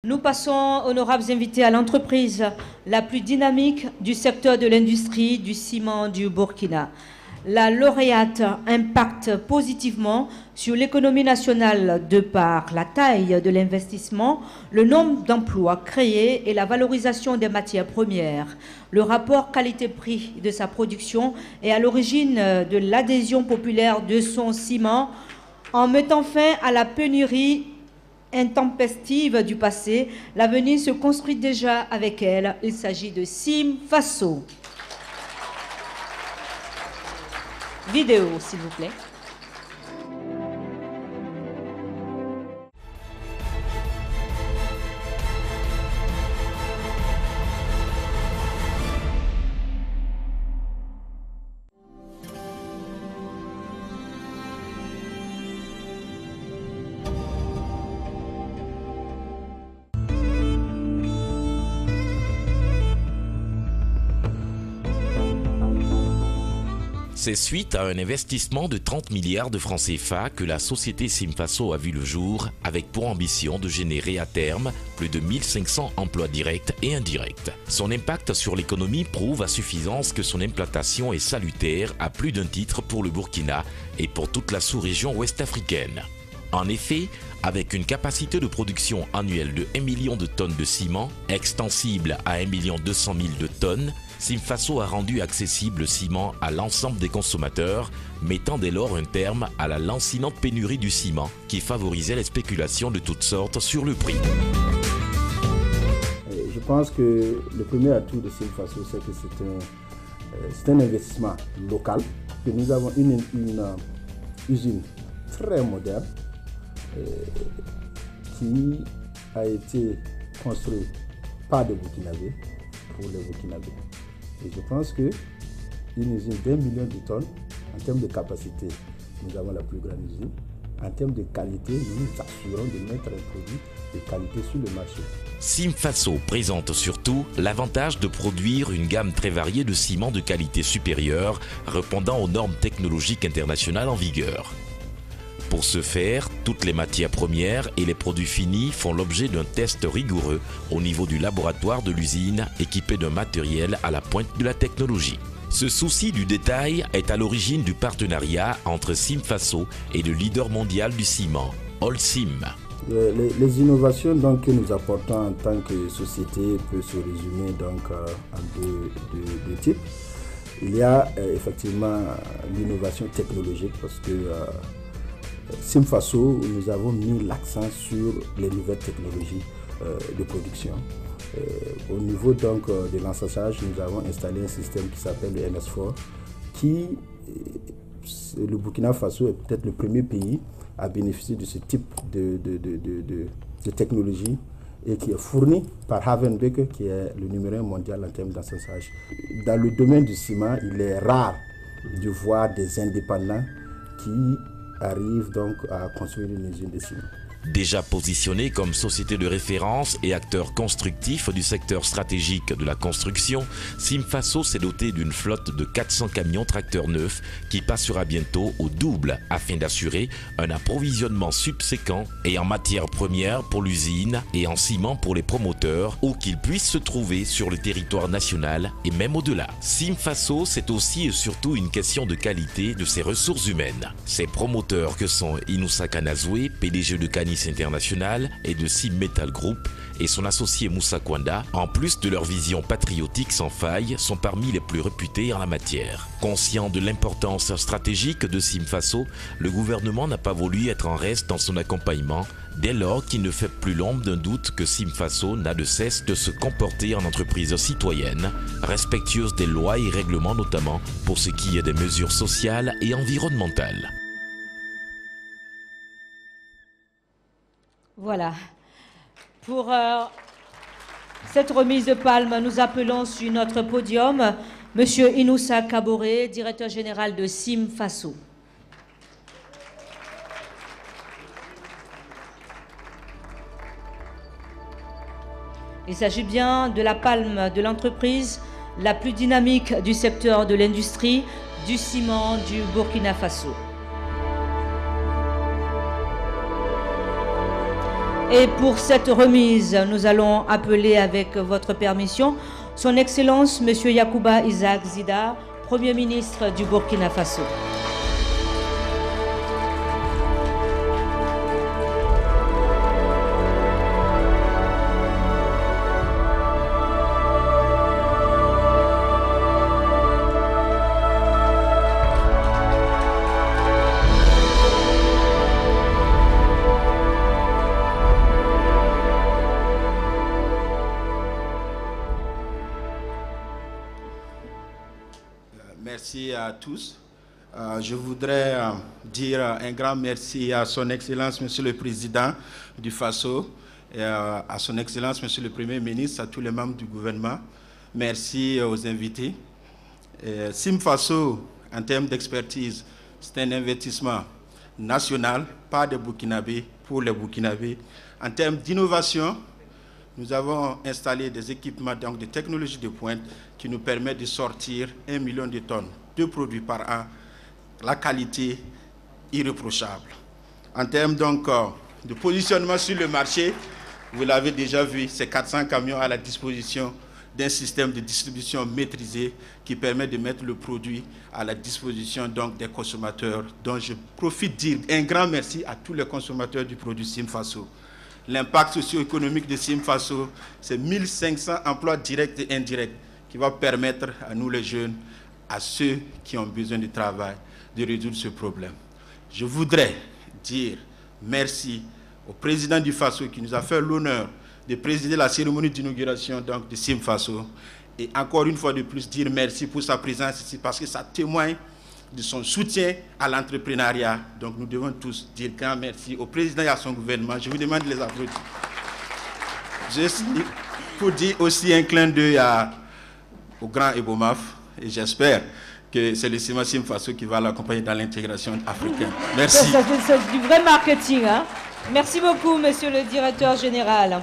Nous passons, honorables invités, à l'entreprise la plus dynamique du secteur de l'industrie du ciment du Burkina. La lauréate impacte positivement sur l'économie nationale de par la taille de l'investissement, le nombre d'emplois créés et la valorisation des matières premières. Le rapport qualité-prix de sa production est à l'origine de l'adhésion populaire de son ciment en mettant fin à la pénurie intempestive du passé. L'avenir se construit déjà avec elle. Il s'agit de Sim Faso. Vidéo, s'il vous plaît. C'est suite à un investissement de 30 milliards de francs CFA que la société Sim Faso a vu le jour, avec pour ambition de générer à terme plus de 1500 emplois directs et indirects. Son impact sur l'économie prouve à suffisance que son implantation est salutaire à plus d'un titre pour le Burkina et pour toute la sous-région ouest-africaine. En effet, avec une capacité de production annuelle de 1 million de tonnes de ciment, extensible à 1 200 000 de tonnes, Sim Faso a rendu accessible le ciment à l'ensemble des consommateurs, mettant dès lors un terme à la lancinante pénurie du ciment qui favorisait les spéculations de toutes sortes sur le prix. Je pense que le premier atout de Sim Faso, c'est que c'est un investissement local, que nous avons une usine très moderne qui a été construite par des Burkinabés pour les Burkinabés. Et je pense qu'une usine d'1 million de tonnes, en termes de capacité, nous avons la plus grande usine. En termes de qualité, nous nous assurons de mettre un produit de qualité sur le marché. Sim Faso présente surtout l'avantage de produire une gamme très variée de ciments de qualité supérieure, répondant aux normes technologiques internationales en vigueur. Pour ce faire, toutes les matières premières et les produits finis font l'objet d'un test rigoureux au niveau du laboratoire de l'usine équipé d'un matériel à la pointe de la technologie. Ce souci du détail est à l'origine du partenariat entre Sim Faso et le leader mondial du ciment, Holcim. Les innovations donc, que nous apportons en tant que société peuvent se résumer donc, en deux types. Il y a effectivement l'innovation technologique parce que Sim Faso, nous avons mis l'accent sur les nouvelles technologies de production. Au niveau donc de l'ensachage, nous avons installé un système qui s'appelle le MS4, qui, le Burkina Faso est peut-être le premier pays à bénéficier de ce type de technologie et qui est fourni par Havenbeek, qui est le numéro 1 mondial en termes d'ensachage. Dans le domaine du ciment, il est rare de voir des indépendants qui arrive donc à construire une usine de ciment. Déjà positionné comme société de référence et acteur constructif du secteur stratégique de la construction, Sim Faso s'est doté d'une flotte de 400 camions tracteurs neufs qui passera bientôt au double afin d'assurer un approvisionnement subséquent et en matières premières pour l'usine et en ciment pour les promoteurs où qu'ils puissent se trouver sur le territoire national et même au-delà. Sim Faso, c'est aussi et surtout une question de qualité de ses ressources humaines. Ses promoteurs que sont Inoussa Kanazoué, PDG de Canis International et de Sim Metal Group et son associé Moussa Kwanda, en plus de leur vision patriotique sans faille, sont parmi les plus réputés en la matière. Conscient de l'importance stratégique de Sim Faso, le gouvernement n'a pas voulu être en reste dans son accompagnement, dès lors qu'il ne fait plus l'ombre d'un doute que Sim Faso n'a de cesse de se comporter en entreprise citoyenne, respectueuse des lois et règlements notamment pour ce qui est des mesures sociales et environnementales. Voilà. Pour cette remise de palme, nous appelons sur notre podium M. Inoussa Kaboré, directeur général de Sim Faso. Il s'agit bien de la palme de l'entreprise la plus dynamique du secteur de l'industrie du ciment du Burkina Faso. Et pour cette remise, nous allons appeler avec votre permission Son Excellence M. Yacouba Isaac Zida, Premier ministre du Burkina Faso. Merci à tous. Je voudrais dire un grand merci à Son Excellence, Monsieur le Président du Faso, et à Son Excellence, Monsieur le Premier ministre, à tous les membres du gouvernement. Merci aux invités. Sim Faso, en termes d'expertise, c'est un investissement national, pas des Burkinabés, pour les Burkinabés. En termes d'innovation, nous avons installé des équipements, donc des technologies de pointe qui nous permettent de sortir 1 million de tonnes de produits par an, la qualité irréprochable. En termes donc de positionnement sur le marché, vous l'avez déjà vu, c'est 400 camions à la disposition d'un système de distribution maîtrisé qui permet de mettre le produit à la disposition donc des consommateurs, dont je profite de dire un grand merci à tous les consommateurs du produit Sim Faso. L'impact socio-économique de Sim Faso, c'est 1500 emplois directs et indirects qui va permettre à nous les jeunes, à ceux qui ont besoin de travail, de résoudre ce problème. Je voudrais dire merci au président du Faso qui nous a fait l'honneur de présider la cérémonie d'inauguration de Sim Faso. Et encore une fois de plus, dire merci pour sa présence ici parce que ça témoigne de son soutien à l'entrepreneuriat. Donc nous devons tous dire grand merci au président et à son gouvernement. Je vous demande de les applaudir. Juste pour dire aussi un clin d'œil au grand Ebomaf, et j'espère que c'est le Ciment Sim Faso qui va l'accompagner dans l'intégration africaine. Merci. C'est du vrai marketing, hein? Merci beaucoup, monsieur le directeur général.